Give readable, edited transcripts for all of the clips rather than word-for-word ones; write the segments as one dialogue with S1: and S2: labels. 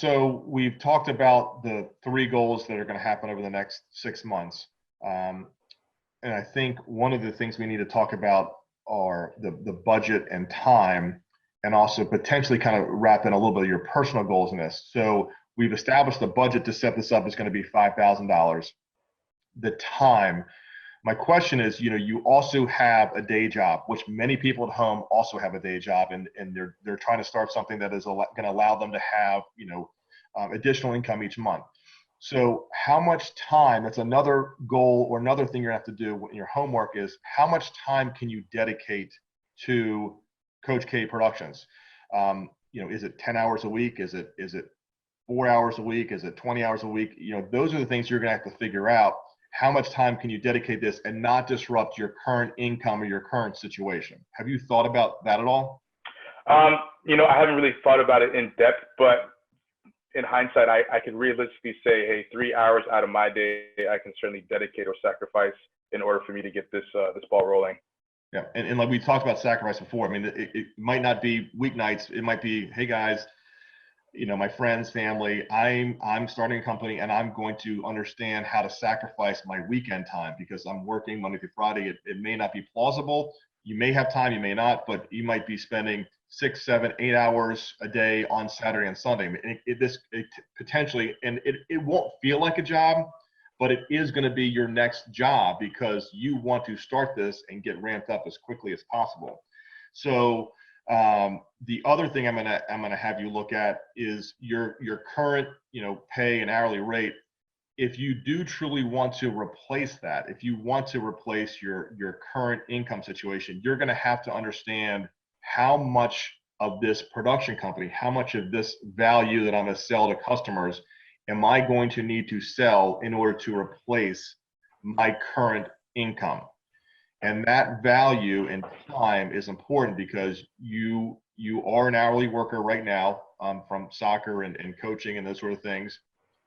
S1: so we've talked about the three goals that are going to happen over the next 6 months. And I think one of the things we need to talk about are the budget and time, and also potentially kind of wrap in a little bit of your personal goals in this. So we've established the budget to set this up is going to be $5,000. The time, my question is, you also have a day job, which many people at home also have a day job, and they're trying to start something that is going to allow them to have, additional income each month. So how much time, that's another goal or another thing you're gonna have to do in your homework, is how much time can you dedicate to Coach K Productions? Is it 10 hours a week? Is it 4 hours a week? Is it 20 hours a week? Those are the things you're gonna have to figure out. How much time can you dedicate this and not disrupt your current income or your current situation? Have you thought about that at all?
S2: I haven't really thought about it in depth, but in hindsight, I can realistically say, hey, 3 hours out of my day, I can certainly dedicate or sacrifice in order for me to get this ball rolling.
S1: Yeah, and like we talked about sacrifice before. I mean, it might not be weeknights. It might be, hey guys, my friends, family, I'm starting a company and I'm going to understand how to sacrifice my weekend time because I'm working Monday through Friday. It may not be plausible. You may have time, you may not, but you might be spending 6, 7, 8 hours a day on Saturday and Sunday. It potentially, and it won't feel like a job, but it is going to be your next job because you want to start this and get ramped up as quickly as possible. So the other thing I'm gonna have you look at is your current pay and hourly rate. If you do truly want to replace that, if you want to replace your current income situation, you're going to have to understand how much of this production company, how much of this value that I'm going to sell to customers am I going to need to sell in order to replace my current income. And that value and time is important because you are an hourly worker right now, from soccer and coaching and those sort of things.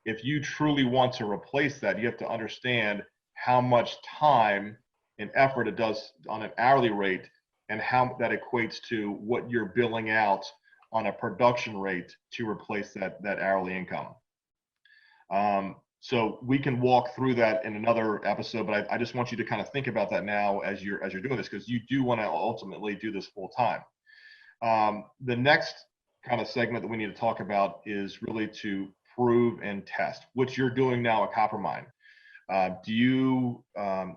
S1: If you truly want to replace that, you have to understand how much time and effort it does on an hourly rate and how that equates to what you're billing out on a production rate to replace that hourly income. So we can walk through that in another episode, but I just want you to kind of think about that now as you're doing this, because you do want to ultimately do this full time. The next kind of segment that we need to talk about is really to prove and test, which you're doing now at Coppermine. Do you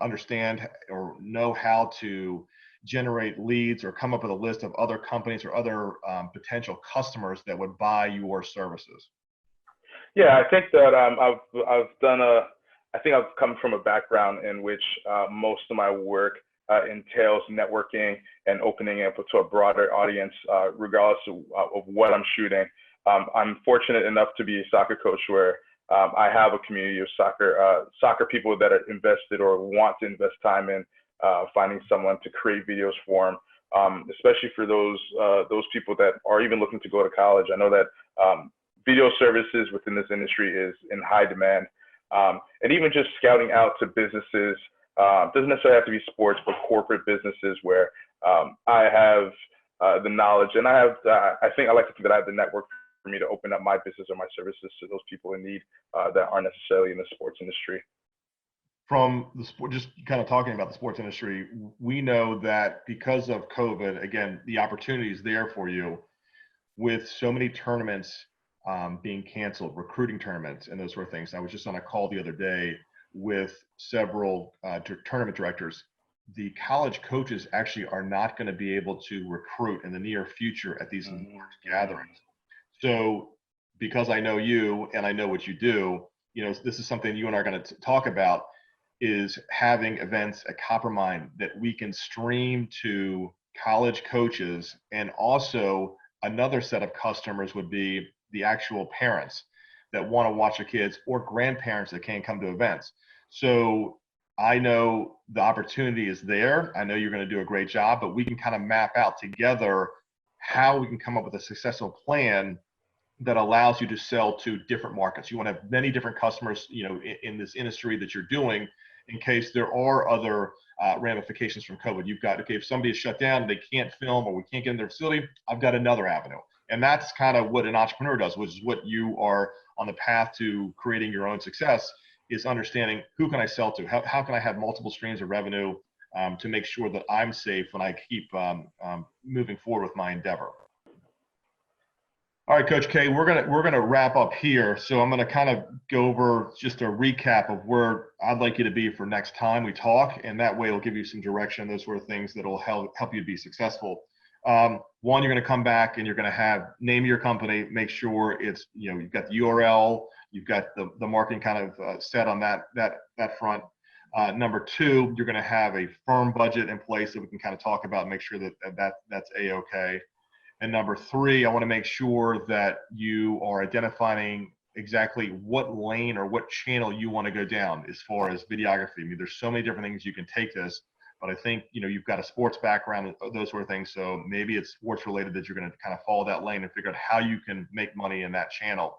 S1: understand or know how to generate leads or come up with a list of other companies or other potential customers that would buy your services?
S2: Yeah, I think that I've come from a background in which most of my work entails networking and opening up to a broader audience, regardless of what I'm shooting. I'm fortunate enough to be a soccer coach where I have a community of soccer people that are invested or want to invest time in finding someone to create videos for them, especially for those people that are even looking to go to college. I know that video services within this industry is in high demand, and even just scouting out to businesses, doesn't necessarily have to be sports, but corporate businesses where I have the knowledge and I like to think that I have the network for me to open up my business or my services to those people in need that aren't necessarily in the sports industry.
S1: From the sport, just kind of talking about the sports industry, we know that because of COVID, again, the opportunity is there for you with so many tournaments being canceled, recruiting tournaments and those sort of things. I was just on a call the other day with several tournament directors. The college coaches actually are not going to be able to recruit in the near future at these large gatherings. So because I know you and I know what you do, this is something you and I are going to talk about, is having events at Coppermine that we can stream to college coaches. And also another set of customers would be the actual parents that want to watch their kids or grandparents that can't come to events. So I know the opportunity is there. I know you're going to do a great job, but we can kind of map out together how we can come up with a successful plan that allows you to sell to different markets. You want to have many different customers, in this industry that you're doing, in case there are other ramifications from COVID. You've got, okay, if somebody is shut down, they can't film or we can't get in their facility, I've got another avenue. And that's kind of what an entrepreneur does, which is what you are on the path to creating your own success, is understanding who can I sell to? How can I have multiple streams of revenue to make sure that I'm safe when I keep moving forward with my endeavor. All right, Coach K, we're gonna wrap up here. So I'm gonna kind of go over just a recap of where I'd like you to be for next time we talk, and that way it'll give you some direction, those sort of things that'll help you be successful. One, you're gonna come back and you're gonna have name your company, make sure it's, you know, you've got the URL, you've got the marketing kind of set on that front. Number two, you're gonna have a firm budget in place that we can kind of talk about and make sure that's A-okay. And number three, I want to make sure that you are identifying exactly what lane or what channel you want to go down as far as videography. I mean, there's so many different things you can take this, but I think, you know, you've got a sports background, those sort of things. So maybe it's sports related that you're going to kind of follow that lane and figure out how you can make money in that channel.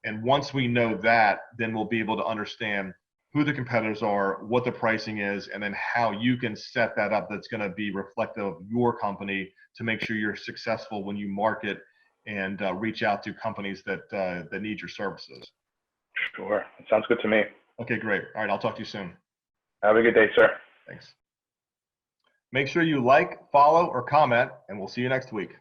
S1: And once we know that, then we'll be able to understand who the competitors are, what the pricing is, and then how you can set that up that's going to be reflective of your company to make sure you're successful when you market and reach out to companies that need your services.
S2: Sure. It sounds good to me.
S1: Okay, great. All right, I'll talk to you soon.
S2: Have a good day, sir.
S1: Thanks. Make sure you like, follow, or comment, and we'll see you next week.